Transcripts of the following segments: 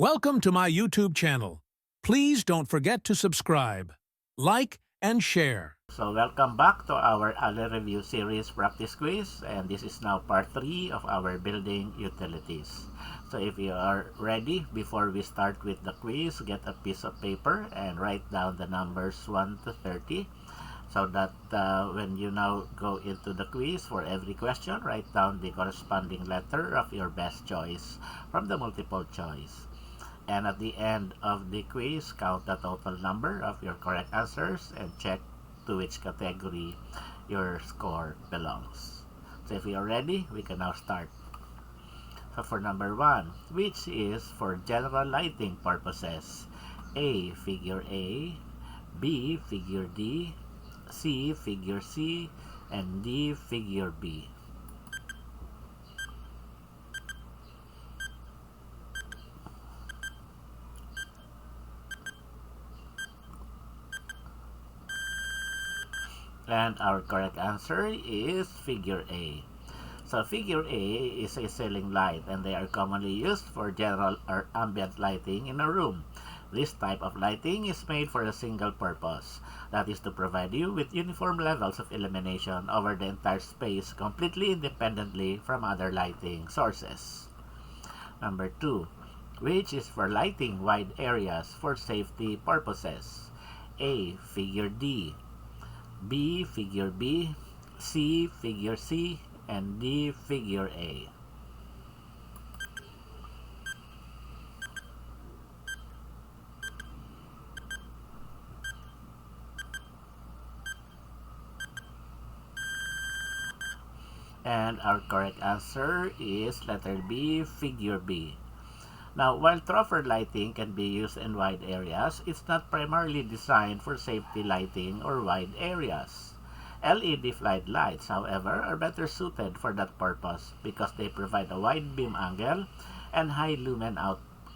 Welcome to my YouTube channel. Please don't forget to subscribe, like, and share. So welcome back to our alley review series practice quiz, and this is now part 3 of our building utilities. So if you are ready, before we start with the quiz, get a piece of paper and write down the numbers 1 to 30 so that when you now go into the quiz, for every question, write down the corresponding letter of your best choice from the multiple choice. And at the end of the quiz, count the total number of your correct answers and check to which category your score belongs. So if you are ready, we can now start. So for number 1, which is for general lighting purposes? A, figure A, B, figure D, C, figure C, and D, figure B. And our correct answer is figure A. So figure A is a ceiling light, and they are commonly used for general or ambient lighting in a room. This type of lighting is made for a single purpose, that is to provide you with uniform levels of illumination over the entire space completely independently from other lighting sources. Number 2, which is for lighting wide areas for safety purposes? A, figure D, B, figure B, C, figure C, and D, figure A. And our correct answer is letter B, figure B. Now, while through lighting can be used in wide areas, it's not primarily designed for safety lighting or wide areas. LED floodlights, however, are better suited for that purpose because they provide a wide beam angle and high lumen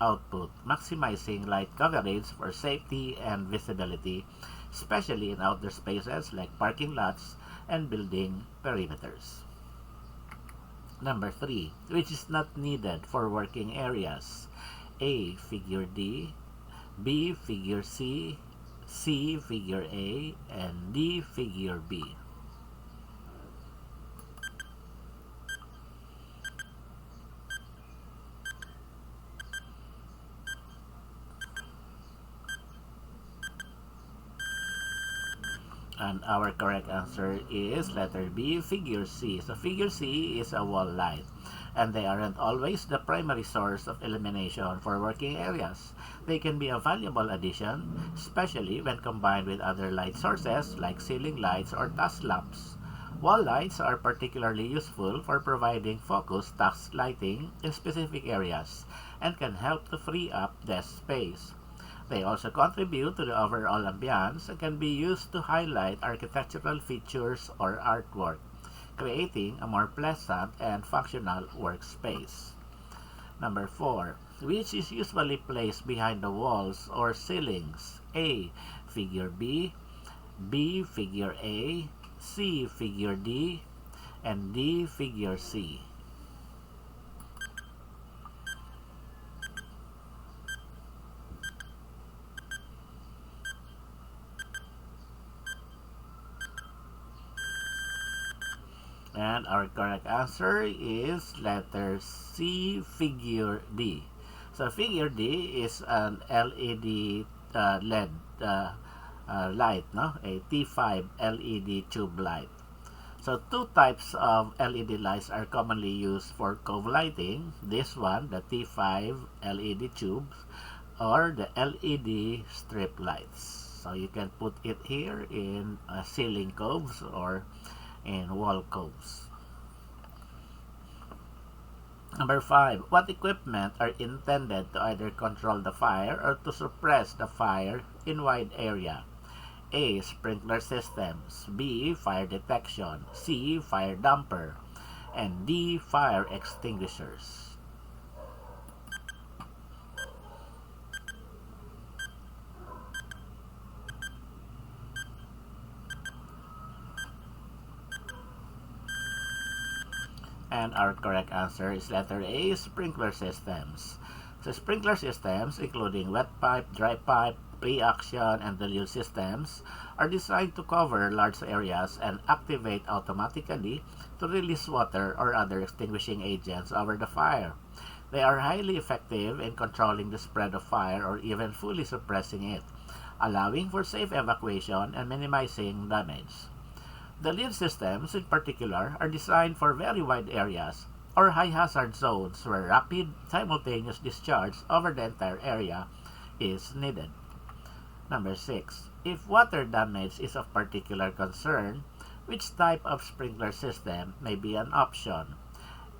output, maximizing light coverage for safety and visibility, especially in outdoor spaces like parking lots and building perimeters. Number 3, which is not needed for working areas. A, figure D, B, figure C, C, figure A, and D, figure B. And our correct answer is letter B, figure C. So figure C is a wall light, and they aren't always the primary source of illumination for working areas. They can be a valuable addition, especially when combined with other light sources like ceiling lights or task lamps. Wall lights are particularly useful for providing focused task lighting in specific areas and can help to free up desk space. They also contribute to the overall ambiance and can be used to highlight architectural features or artwork, creating a more pleasant and functional workspace. Number 4, which is usually placed behind the walls or ceilings? A, figure B, B, figure A, C, figure D, and D, figure C. And our correct answer is letter C, figure D. So figure D is an LED LED light, no? A T5 LED tube light. So two types of LED lights are commonly used for cove lighting. This one, the T5 LED tubes, or the LED strip lights. So you can put it here in ceiling coves or in wall coves. Number 5, what equipment are intended to either control the fire or to suppress the fire in wide area? A, sprinkler systems, B, fire detection, C, fire damper, and D, fire extinguishers. And our correct answer is letter A, sprinkler systems. So sprinkler systems, including wet pipe, dry pipe, pre-action, and deluge systems, are designed to cover large areas and activate automatically to release water or other extinguishing agents over the fire. They are highly effective in controlling the spread of fire or even fully suppressing it, allowing for safe evacuation and minimizing damage. The lead systems, in particular, are designed for very wide areas or high hazard zones where rapid, simultaneous discharge over the entire area is needed. Number 6. If water damage is of particular concern, which type of sprinkler system may be an option?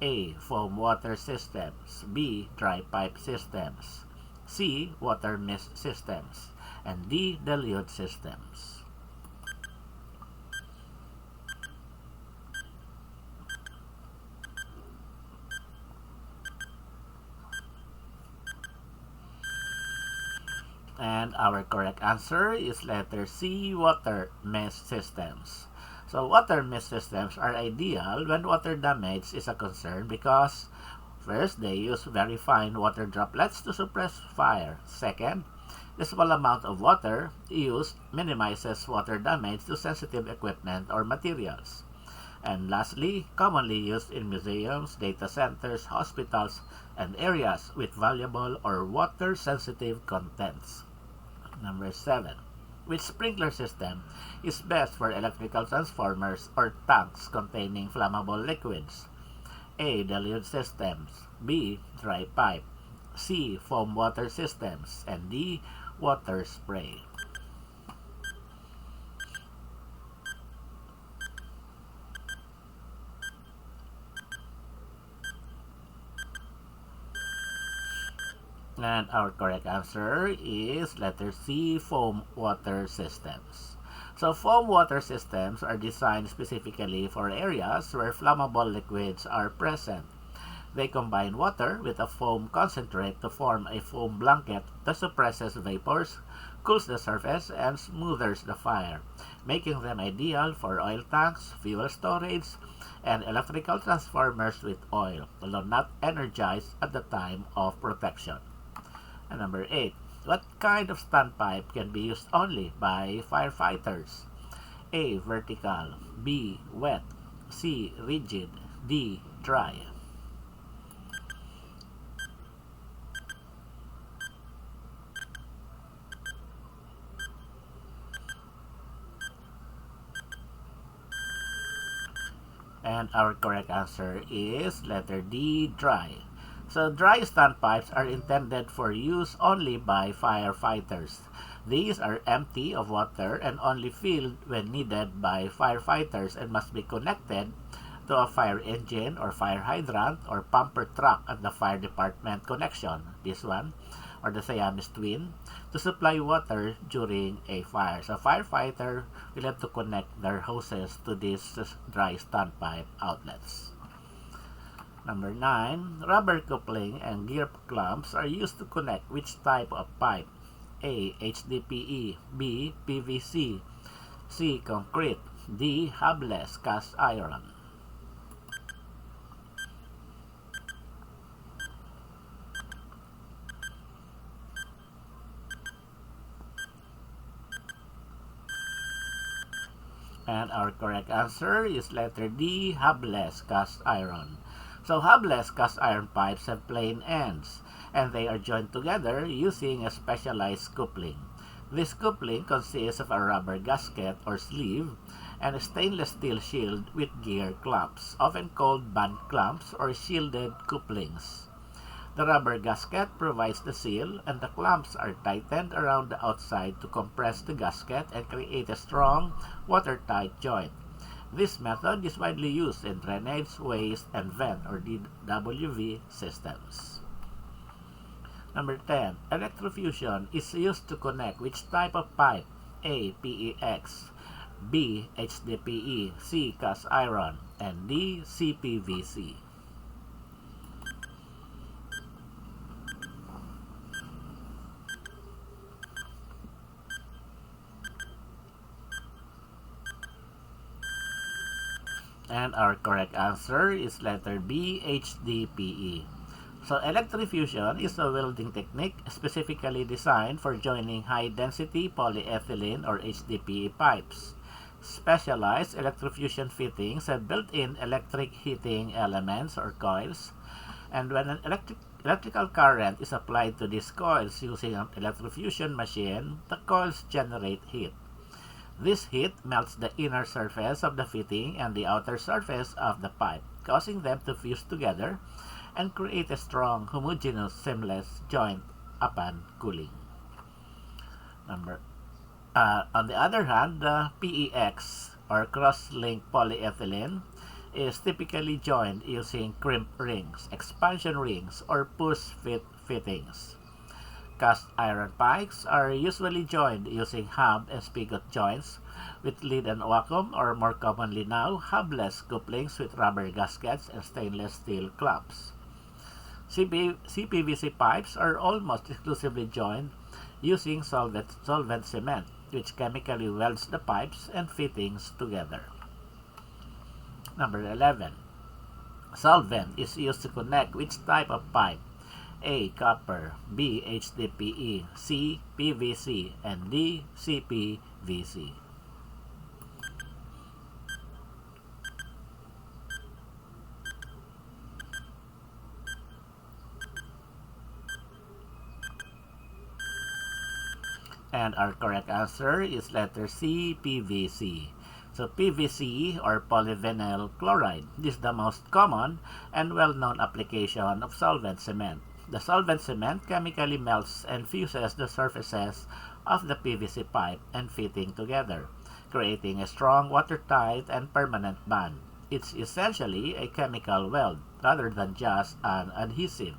A. Foam water systems. B. Dry pipe systems. C. Water mist systems. And D. Deluge systems. And our correct answer is letter C, water mist systems. So water mist systems are ideal when water damage is a concern because first, they use very fine water droplets to suppress fire. Second, the small amount of water used minimizes water damage to sensitive equipment or materials. And lastly, commonly used in museums, data centers, hospitals, and areas with valuable or water-sensitive contents. Number 7. Which sprinkler system is best for electrical transformers or tanks containing flammable liquids? A. Deluge systems. B. Dry pipe. C. Foam water systems. And D. Water spray. And our correct answer is letter C, foam water systems. So foam water systems are designed specifically for areas where flammable liquids are present. They combine water with a foam concentrate to form a foam blanket that suppresses vapors, cools the surface, and smooths the fire, making them ideal for oil tanks, fuel storage, and electrical transformers with oil, although not energized at the time of protection. And number 8. What kind of standpipe can be used only by firefighters? A. Vertical. B. Wet. C. Rigid. D. Dry. And our correct answer is letter D, dry. So dry standpipes are intended for use only by firefighters. These are empty of water and only filled when needed by firefighters and must be connected to a fire engine or fire hydrant or pumper truck at the fire department connection, this one, or the Siamese twin, to supply water during a fire. So firefighter will have to connect their hoses to these dry standpipe outlets. Number 9, rubber coupling and gear clamps are used to connect which type of pipe? A. HDPE. B. PVC. C. Concrete. D. Hubless cast iron. And our correct answer is letter D, hubless cast iron. So hubless cast iron pipes have plain ends, and they are joined together using a specialized coupling. This coupling consists of a rubber gasket or sleeve and a stainless steel shield with gear clamps, often called band clamps or shielded couplings. The rubber gasket provides the seal, and the clamps are tightened around the outside to compress the gasket and create a strong, watertight joint. This method is widely used in drainage, waste, and vent or DWV systems. Number 10. Electrofusion is used to connect which type of pipe? A. PEX. B. HDPE. C. Cast iron. And D. CPVC. And our correct answer is letter B, HDPE. So electrofusion is a welding technique specifically designed for joining high-density polyethylene or HDPE pipes. Specialized electrofusion fittings have built-in electric heating elements or coils, and when an electrical current is applied to these coils using an electrofusion machine, the coils generate heat. This heat melts the inner surface of the fitting and the outer surface of the pipe, causing them to fuse together and create a strong, homogeneous, seamless joint upon cooling. On the other hand, the PEX or cross-linked polyethylene is typically joined using crimp rings, expansion rings, or push-fit fittings. Cast iron pipes are usually joined using hub and spigot joints with lead and vacuum, or more commonly now, hubless couplings with rubber gaskets and stainless steel clamps. CPVC pipes are almost exclusively joined using solvent cement, which chemically welds the pipes and fittings together. Number 11. Solvent is used to connect which type of pipe? A. Copper, B. HDPE, C. PVC, and D. CPVC. And our correct answer is letter C, PVC. So PVC or polyvinyl chloride. This is the most common and well-known application of solvent cement. The solvent cement chemically melts and fuses the surfaces of the PVC pipe and fitting together, creating a strong, watertight, and permanent bond. It's essentially a chemical weld rather than just an adhesive.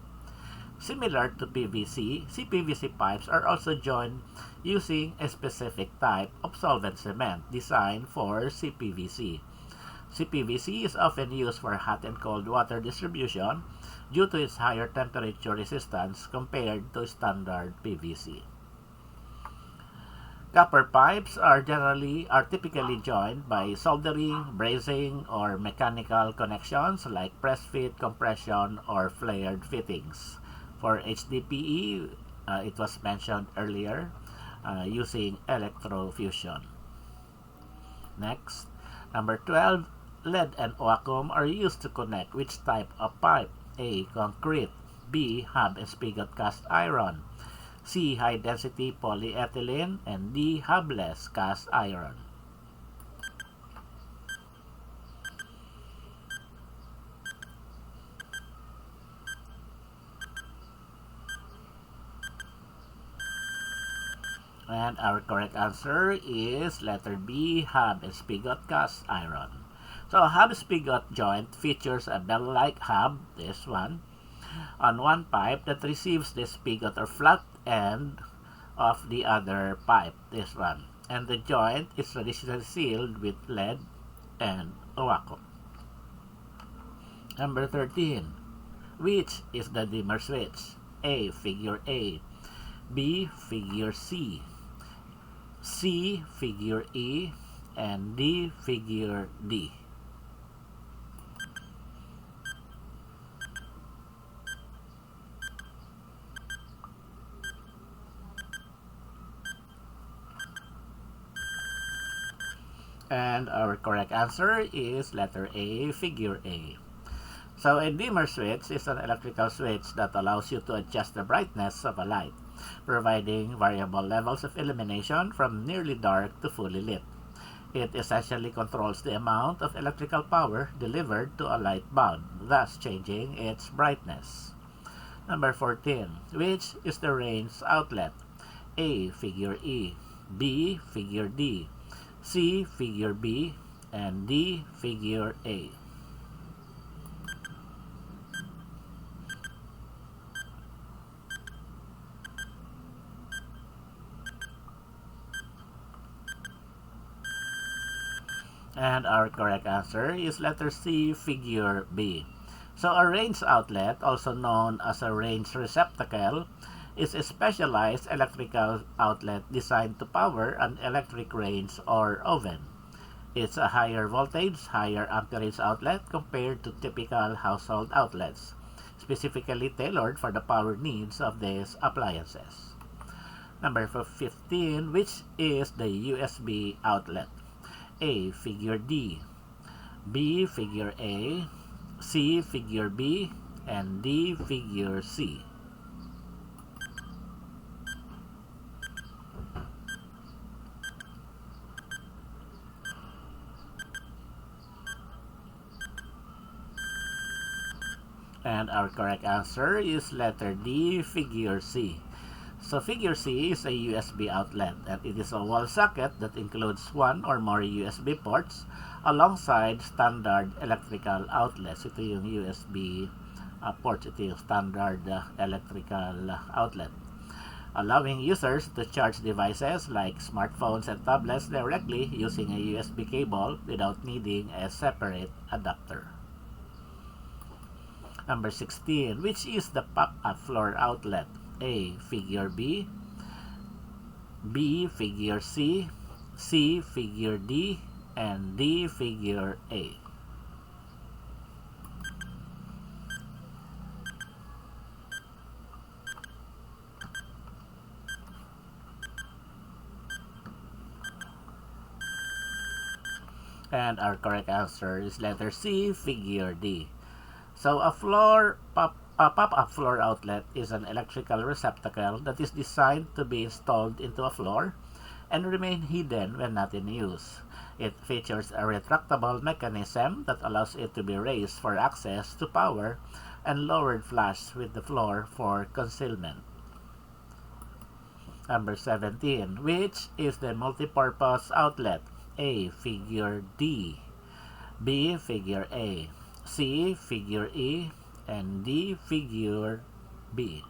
Similar to PVC, CPVC pipes are also joined using a specific type of solvent cement designed for CPVC. CPVC is often used for hot and cold water distribution due to its higher temperature resistance compared to standard PVC. Copper pipes are typically joined by soldering, brazing, or mechanical connections like press fit, compression, or flared fittings. For HDPE, it was mentioned earlier, using electrofusion. Next, number 12, lead and vacuum are used to connect which type of pipe? A. Concrete, B. Hub and spigot cast iron, C. High-density polyethylene, and D. Hubless cast iron. And our correct answer is letter B, hub and spigot cast iron. So a hub spigot joint features a bell-like hub, this one, on one pipe that receives the spigot or flat end of the other pipe, this one. And the joint is traditionally sealed with lead and vacuum. Number 13. Which is the dimmer switch? A. Figure A, B. Figure C, C. Figure E, and D. Figure D. And our correct answer is letter A, figure A. So a dimmer switch is an electrical switch that allows you to adjust the brightness of a light, providing variable levels of illumination from nearly dark to fully lit. It essentially controls the amount of electrical power delivered to a light bulb, thus changing its brightness. Number 14. Which is the range outlet? A. Figure E, B. Figure D, C. Figure B, and D. Figure A. And our correct answer is letter C, figure B. So a range outlet, also known as a range receptacle, is a specialized electrical outlet designed to power an electric range or oven. It's a higher voltage, higher amperage outlet compared to typical household outlets, specifically tailored for the power needs of these appliances. Number 15, which is the USB outlet? A. Figure D, B. Figure A, C. Figure B, and D. Figure C. And our correct answer is letter D, figure C. So figure C is a USB outlet, and it is a wall socket that includes one or more USB ports alongside standard electrical outlets. Ito yung USB port, ito yung standard electrical outlet, allowing users to charge devices like smartphones and tablets directly using a USB cable without needing a separate adapter. Number 16, which is the pop-up floor outlet? A. Figure B, B. Figure C, C. Figure D, and D. Figure A. And our correct answer is letter C, figure D. So a pop-up floor outlet is an electrical receptacle that is designed to be installed into a floor and remain hidden when not in use. It features a retractable mechanism that allows it to be raised for access to power and lowered flush with the floor for concealment. Number 17, which is the multipurpose outlet? A. Figure D, B. Figure A, C. Figure E, and D. Figure B.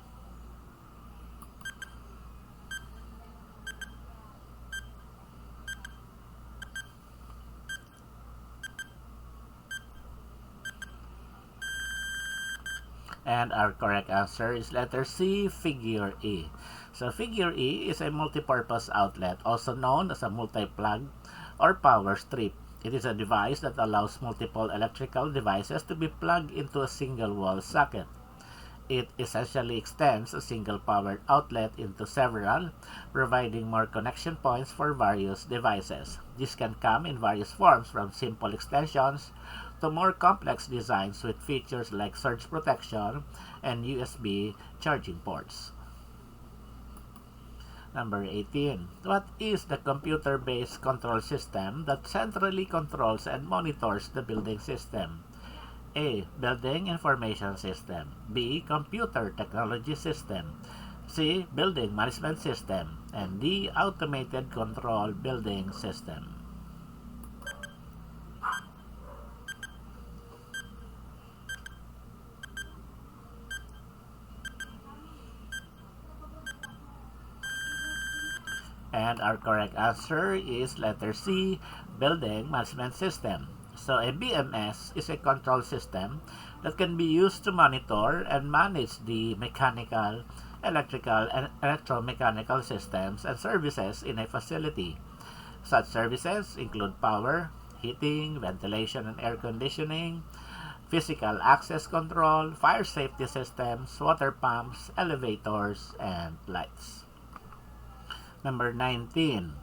And our correct answer is letter C, figure E. So figure E is a multipurpose outlet, also known as a multi-plug or power strip. It is a device that allows multiple electrical devices to be plugged into a single wall socket. It essentially extends a single powered outlet into several, providing more connection points for various devices. This can come in various forms, from simple extensions to more complex designs with features like surge protection and USB charging ports. Number 18. What is the computer-based control system that centrally controls and monitors the building system? A. Building Information System, B. Computer Technology System, C. Building Management System, and D. Automated Control Building System. And our correct answer is letter C, Building Management System. So a BMS is a control system that can be used to monitor and manage the mechanical, electrical, and electromechanical systems and services in a facility. Such services include power, heating, ventilation and air conditioning, physical access control, fire safety systems, water pumps, elevators, and lights. Number 19.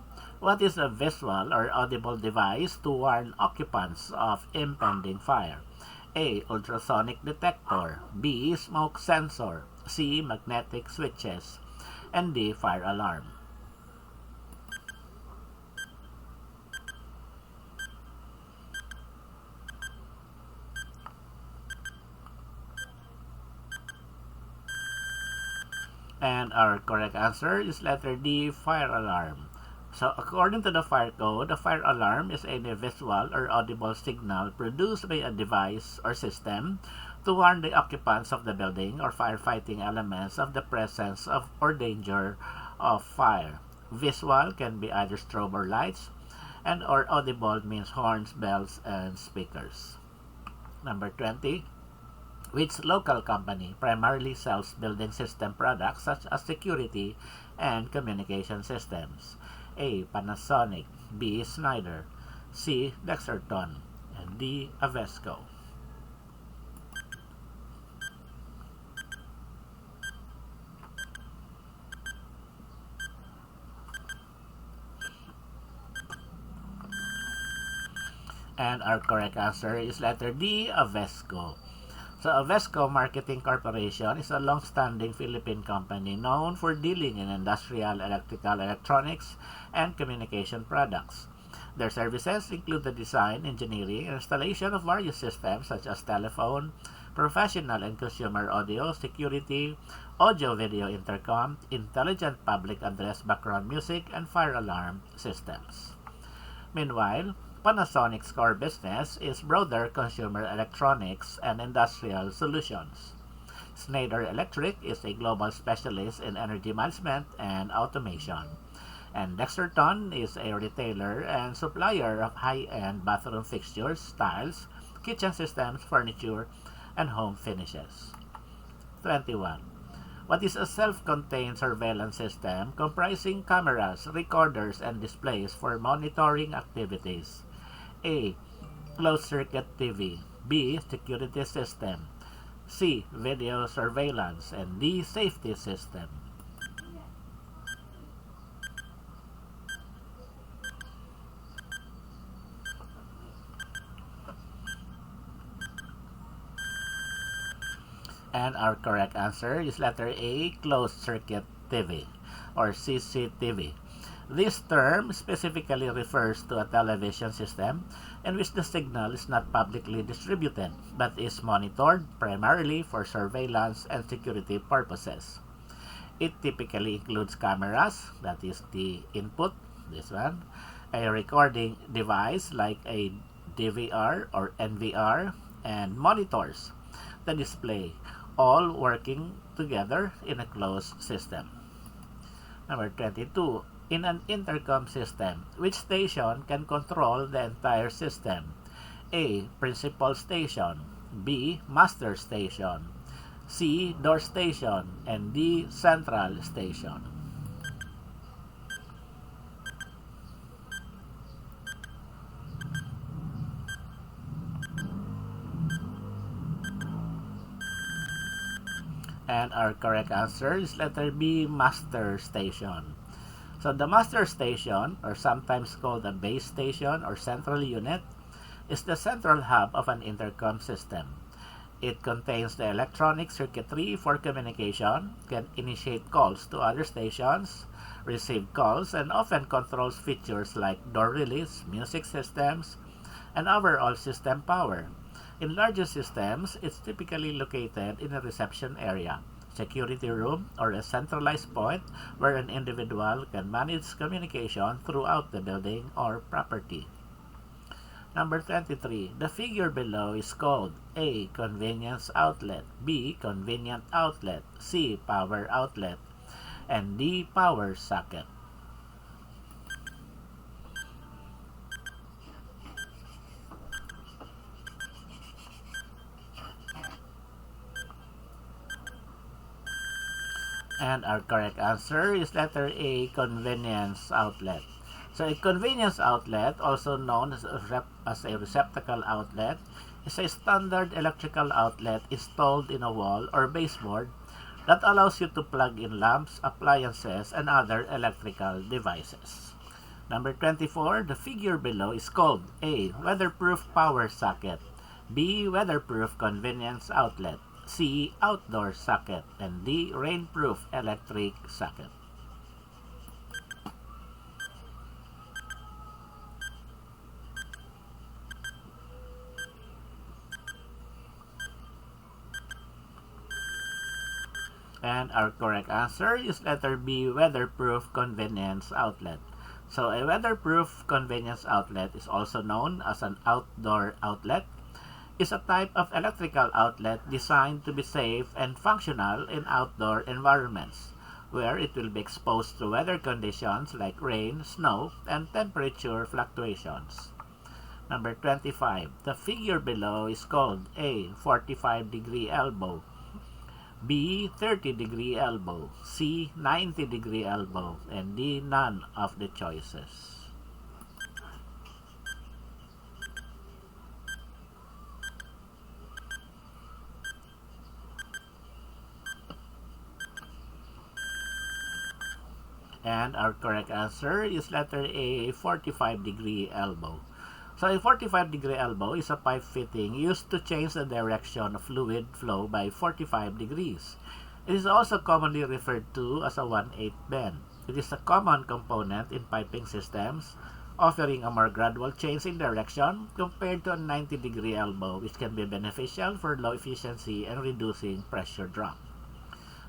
What is a visual or audible device to warn occupants of impending fire? A. Ultrasonic detector, B. Smoke sensor, C. Magnetic switches, and D. Fire alarm. And our correct answer is letter D, fire alarm. So according to the fire code, the fire alarm is any visual or audible signal produced by a device or system to warn the occupants of the building or firefighting elements of the presence of or danger of fire. Visual can be either strobe or lights, and or audible means horns, bells, and speakers. Number 20. Which local company primarily sells building system products such as security and communication systems? A. Panasonic, B. Schneider, C. Dexterton, and D. Avesco. And our correct answer is letter D, Avesco. So Avesco Marketing Corporation is a long-standing Philippine company known for dealing in industrial, electrical, electronics, and communication products. Their services include the design, engineering, and installation of various systems such as telephone, professional and consumer audio, security, audio-video intercom, intelligent public address background music, and fire alarm systems. Meanwhile, Panasonic's core business is broader consumer electronics and industrial solutions. Schneider Electric is a global specialist in energy management and automation. And Dexterton is a retailer and supplier of high-end bathroom fixtures, tiles, kitchen systems, furniture, and home finishes. 21. What is a self-contained surveillance system comprising cameras, recorders, and displays for monitoring activities? A. Closed-circuit TV. B. Security system. C. Video surveillance. And D. Safety system. And our correct answer is letter A, closed circuit TV or CCTV. This term specifically refers to a television system in which the signal is not publicly distributed but is monitored primarily for surveillance and security purposes. It typically includes cameras, that is the input, this one, a recording device like a DVR or NVR, and monitors, the display, all working together in a closed system. Number 22. In an intercom system, which station can control the entire system? A. Principal station. B. Master station. C. Door station. And D. Central station. And our correct answer is letter B, master station. So the master station, or sometimes called a base station or central unit, is the central hub of an intercom system. It contains the electronic circuitry for communication, can initiate calls to other stations, receive calls, and often controls features like door release, music systems, and overall system power. In larger systems, it's typically located in a reception area, security room, or a centralized point where an individual can manage communication throughout the building or property. Number 23. The figure below is called A. Convenience outlet, B. Convenient outlet, C. Power outlet, and D. Power socket. And our correct answer is letter A, convenience outlet. So a convenience outlet, also known as a receptacle outlet, is a standard electrical outlet installed in a wall or baseboard that allows you to plug in lamps, appliances, and other electrical devices. Number 24, the figure below is called A, weatherproof power socket, B, weatherproof convenience outlet, C, outdoor socket, and D, rainproof electric socket. And our correct answer is letter B, weatherproof convenience outlet. So a weatherproof convenience outlet is also known as an outdoor outlet, is a type of electrical outlet designed to be safe and functional in outdoor environments, where it will be exposed to weather conditions like rain, snow, and temperature fluctuations. Number 25. The figure below is called A, 45-degree elbow, B, 30-degree elbow, C, 90-degree elbow, and D, none of the choices. And our correct answer is letter A, 45-degree elbow. So a 45-degree elbow is a pipe fitting used to change the direction of fluid flow by 45 degrees. It is also commonly referred to as a 1/8 bend. It is a common component in piping systems, offering a more gradual change in direction compared to a 90-degree elbow, which can be beneficial for low efficiency and reducing pressure drop.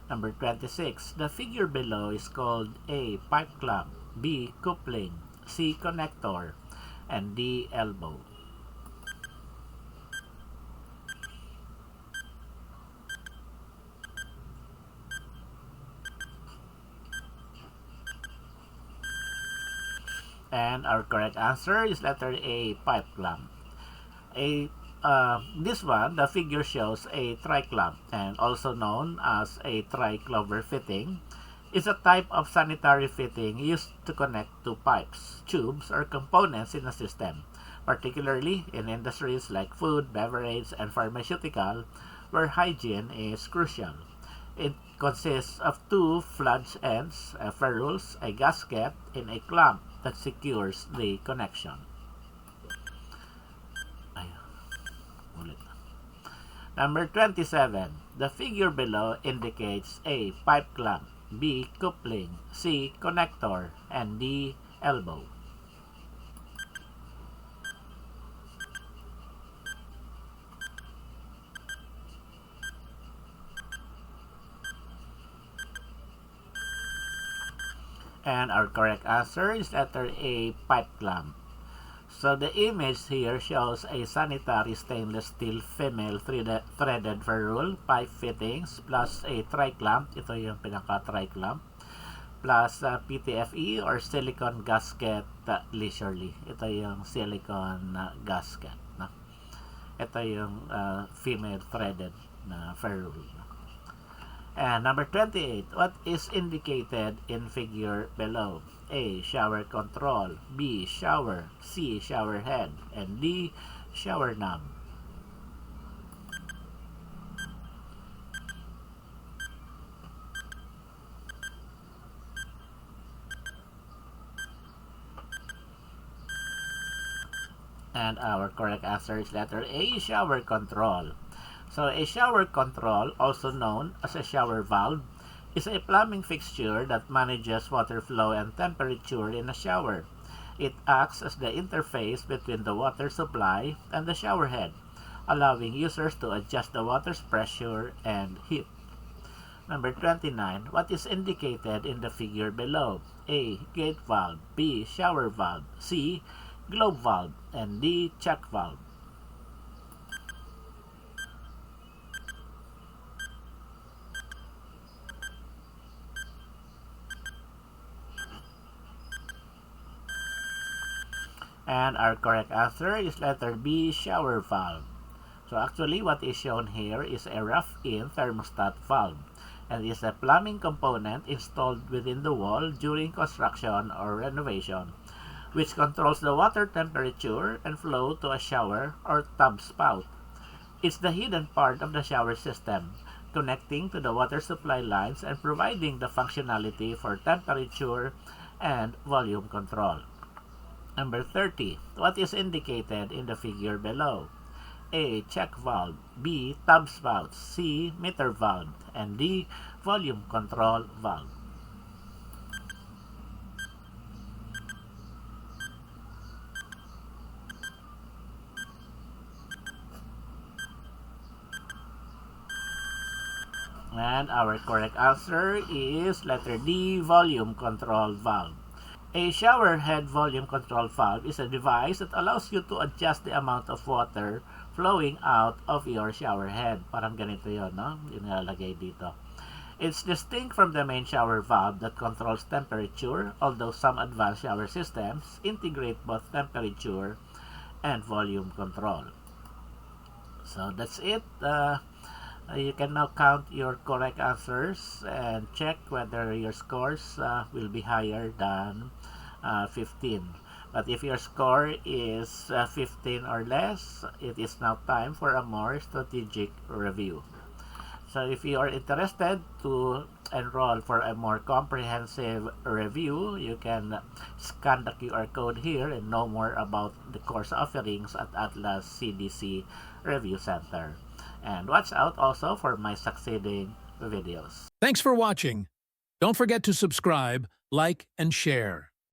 Number 26. The figure below is called A. Pipe clamp, B. Coupling, C. Connector, and D. Elbow. And our correct answer is letter A. Pipe clamp. This one, the figure shows a tri-clamp, and also known as a tri-clover fitting, is a type of sanitary fitting used to connect two pipes, tubes, or components in a system, particularly in industries like food, beverage, and pharmaceutical, where hygiene is crucial. It consists of two flange ends, ferrules, a gasket, and a clamp that secures the connection. Number 27. The figure below indicates A. Pipe clamp, B. Coupling, C. Connector, and D. Elbow. And our correct answer is letter A. Pipe clamp. So the image here shows a sanitary stainless steel female threaded ferrule, pipe fittings, plus a tri-clamp. Ito yung pinaka-tri-clamp. Plus PTFE or silicone gasket leisurely. Ito yung silicone gasket. No? Ito yung female threaded na ferrule. And number 28, what is indicated in figure below? A. Shower control, B. Shower, C. Shower head, and D. Shower knob. And our correct answer is letter A. Shower control. So a shower control, also known as a shower valve, is a plumbing fixture that manages water flow and temperature in a shower. It acts as the interface between the water supply and the shower head, allowing users to adjust the water's pressure and heat. Number 29. What is indicated in the figure below? A. Gate valve, B. Shower valve, C. Globe valve, and D. check valve. And our correct answer is letter B. Shower valve. So actually what is shown here is a rough-in thermostat valve, and is a plumbing component installed within the wall during construction or renovation, which controls the water temperature and flow to a shower or tub spout. It's the hidden part of the shower system, connecting to the water supply lines and providing the functionality for temperature and volume control. Number 30. What is indicated in the figure below? A. Check valve, B. Tub spout, C. Meter valve, and D. Volume control valve. And our correct answer is letter D. Volume control valve. A shower head volume control valve is a device that allows you to adjust the amount of water flowing out of your shower head. Parang ganito yun, no? Yung nilalagay dito. It's distinct from the main shower valve that controls temperature, although some advanced shower systems integrate both temperature and volume control. So that's it. You can now count your correct answers and check whether your scores will be higher than 15. But if your score is 15 or less, it is now time for a more strategic review. So if you are interested to enroll for a more comprehensive review, you can scan the QR code here and know more about the course offerings at Atlas CDC Review Center. And watch out also for my succeeding videos. Thanks for watching. Don't forget to subscribe, like, and share.